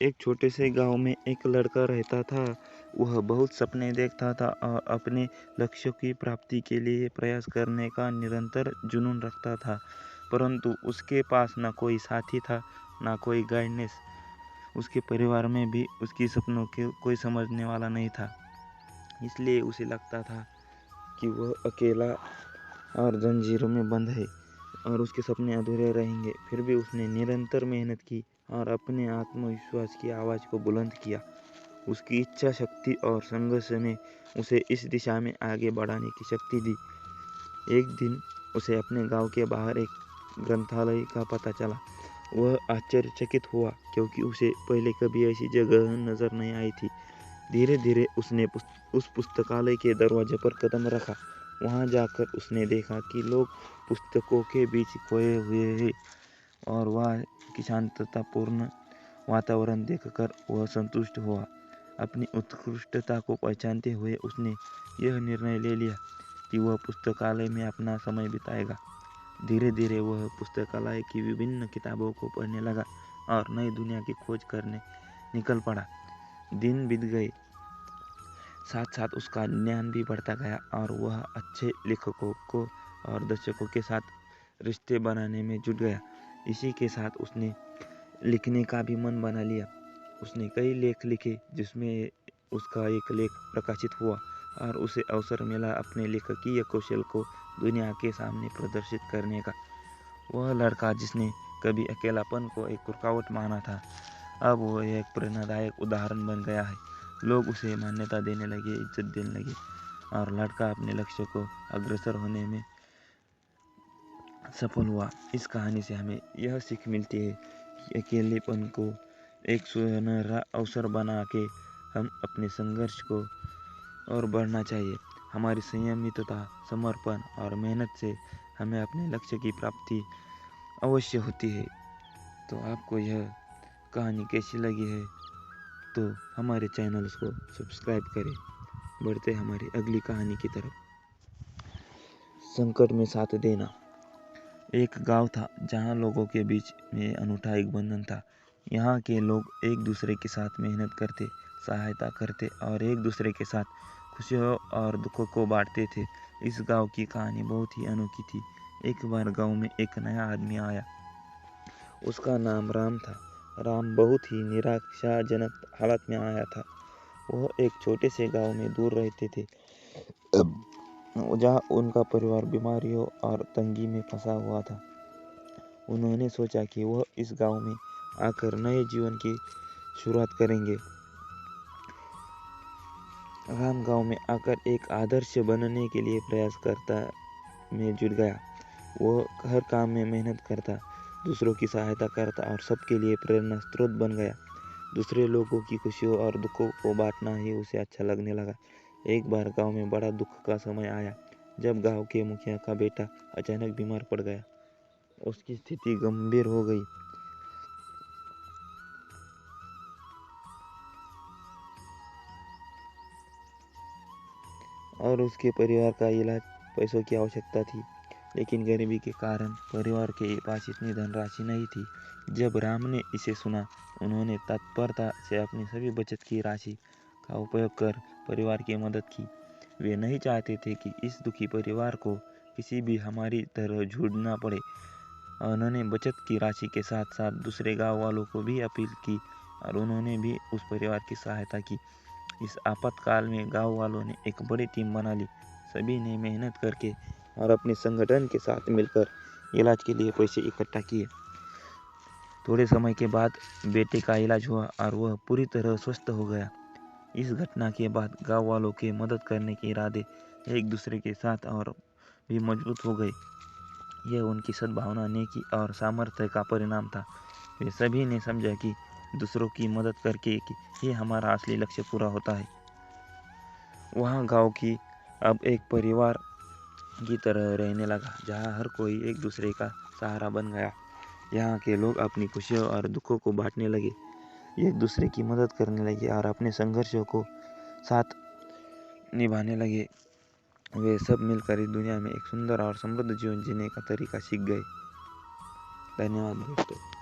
एक छोटे से गांव में एक लड़का रहता था। वह बहुत सपने देखता था और अपने लक्ष्यों की प्राप्ति के लिए प्रयास करने का निरंतर जुनून रखता था, परंतु उसके पास न कोई साथी था, न कोई गाइडेंस। उसके परिवार में भी उसकी सपनों को कोई समझने वाला नहीं था। इसलिए उसे लगता था कि वह अकेला और जंजीरों में बंद है और उसके सपने अधूरे रहेंगे। फिर भी उसने निरंतर मेहनत की और अपने आत्मविश्वास की आवाज़ को बुलंद किया। उसकी इच्छा शक्ति और संघर्ष ने उसे इस दिशा में आगे बढ़ाने की शक्ति दी। एक दिन उसे अपने गांव के बाहर एक ग्रंथालय का पता चला। वह आश्चर्यचकित हुआ क्योंकि उसे पहले कभी ऐसी जगह नजर नहीं आई थी। धीरे धीरे उसने उस पुस्तकालय के दरवाजे पर कदम रखा। वहां जाकर उसने देखा कि लोग पुस्तकों के बीच खोए हुए हैं और वह की शांततापूर्ण वातावरण देखकर वह संतुष्ट हुआ। अपनी उत्कृष्टता को पहचानते हुए उसने यह निर्णय ले लिया कि वह पुस्तकालय में अपना समय बिताएगा। धीरे धीरे वह पुस्तकालय की विभिन्न किताबों को पढ़ने लगा और नई दुनिया की खोज करने निकल पड़ा। दिन बीत गए, साथ साथ उसका ज्ञान भी बढ़ता गया और वह अच्छे लेखकों को और दर्शकों के साथ रिश्ते बनाने में जुट गया। इसी के साथ उसने लिखने का भी मन बना लिया। उसने कई लेख लिखे जिसमें उसका एक लेख प्रकाशित हुआ और उसे अवसर मिला अपने लेखकीय कौशल को दुनिया के सामने प्रदर्शित करने का। वह लड़का जिसने कभी अकेलापन को एक रुकावट माना था, अब वह एक प्रेरणादायक उदाहरण बन गया है। लोग उसे मान्यता देने लगे, इज्जत देने लगे और लड़का अपने लक्ष्य को अग्रसर होने में सफल हुआ। इस कहानी से हमें यह सीख मिलती है कि अकेलेपन को एक सुनहरा अवसर बना के हम अपने संघर्ष को और बढ़ना चाहिए। हमारी संयमितता, समर्पण और मेहनत से हमें अपने लक्ष्य की प्राप्ति अवश्य होती है। तो आपको यह कहानी कैसी लगी है तो हमारे चैनल को सब्सक्राइब करें। बढ़ते हमारी अगली कहानी की तरफ। संकट में साथ देना। एक गांव था जहां लोगों के बीच में अनूठा एक बंधन था। यहाँ के लोग एक दूसरे के साथ मेहनत करते, सहायता करते और एक दूसरे के साथ खुशियों और दुखों को बांटते थे। इस गांव की कहानी बहुत ही अनोखी थी। एक बार गांव में एक नया आदमी आया। उसका नाम राम था। राम बहुत ही निराशाजनक हालत में आया था। वह एक छोटे से गांव में दूर रहते थे, जहाँ उनका परिवार बीमारियों और तंगी में फंसा हुआ था। उन्होंने सोचा कि वह इस गांव में आकर नए जीवन की शुरुआत करेंगे। राम गांव में आकर एक आदर्श बनने के लिए प्रयास करता में जुट गया। वह हर काम में मेहनत करता, दूसरों की सहायता करता और सबके लिए प्रेरणा स्रोत बन गया। दूसरे लोगों की खुशियों और दुखों को बांटना ही उसे अच्छा लगने लगा। एक बार गांव में बड़ा दुख का समय आया जब गांव के मुखिया का बेटा अचानक बीमार पड़ गया। उसकी स्थिति गंभीर हो गई। और उसके परिवार का इलाज पैसों की आवश्यकता थी, लेकिन गरीबी के कारण परिवार के पास इतनी धनराशि नहीं थी। जब राम ने इसे सुना, उन्होंने तत्परता से अपनी सभी बचत की राशि का उपयोग कर परिवार की मदद की। वे नहीं चाहते थे कि इस दुखी परिवार को किसी भी हमारी तरह जूझना पड़े। उन्होंने बचत की राशि के साथ साथ दूसरे गांव वालों को भी अपील की और उन्होंने भी उस परिवार की सहायता की। इस आपातकाल में गांव वालों ने एक बड़ी टीम बना ली। सभी ने मेहनत करके और अपने संगठन के साथ मिलकर इलाज के लिए पैसे इकट्ठा किए। थोड़े समय के बाद बेटे का इलाज हुआ और वह पूरी तरह स्वस्थ हो गया। इस घटना के बाद गांव वालों के मदद करने के इरादे एक दूसरे के साथ और भी मजबूत हो गए। यह उनकी सद्भावना, नेकी और सामर्थ्य का परिणाम था। वे सभी ने समझा कि दूसरों की मदद करके ही हमारा असली लक्ष्य पूरा होता है। वहाँ गांव की अब एक परिवार की तरह रहने लगा, जहाँ हर कोई एक दूसरे का सहारा बन गया। यहाँ के लोग अपनी खुशियों और दुखों को बांटने लगे, एक दूसरे की मदद करने लगे और अपने संघर्षों को साथ निभाने लगे। वे सब मिलकर इस दुनिया में एक सुंदर और समृद्ध जीवन जीने का तरीका सीख गए। धन्यवाद दोस्तों।